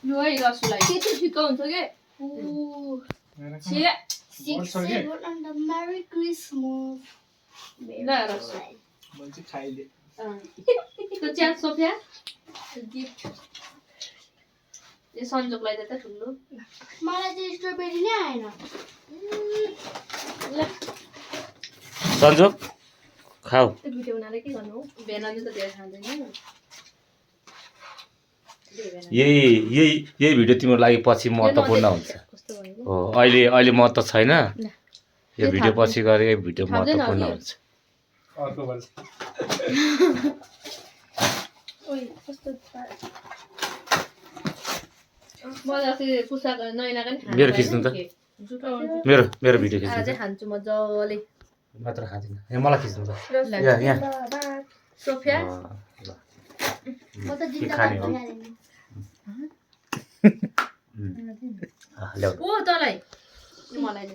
यो है रसुलाई के चाहिँ ठिक्क हुन्छ के छे 6 and the Merry Christmas. ल रसु मैले खाइले त्यो च्याट सोफिया गिफ्ट यो संजोगलाई त ठुलो मलाई चाहिँ स्ट्रबेरी नै आएन ल सन्जोग खाऊ त्यो भिडियो बनाएर के गर्नु हो भेनाले त धेरै खाँदैन यही भिडियो तिम्रो लागि पछि महत्त्वपूर्ण हुन्छ कस्तो भयो हो अहिले महत्त्व छैन यो भिडियो पछि गरे यो भिडियो महत्त्वपूर्ण हुन्छ अर्को वर्ष ओइ कस्तो मलाई चाहिँ पुसाक नैना पनि खानु मेरो खिच्नु त मेरो भिडियो खिच्नु आज खान्छु मजाले मात्र खाँदिन मलाई खिच्नु त ल यहाँ सोफिया म त के जिन्दा खाने हो खाइहालेँ ल्याऊ ओ तँलाई मलाई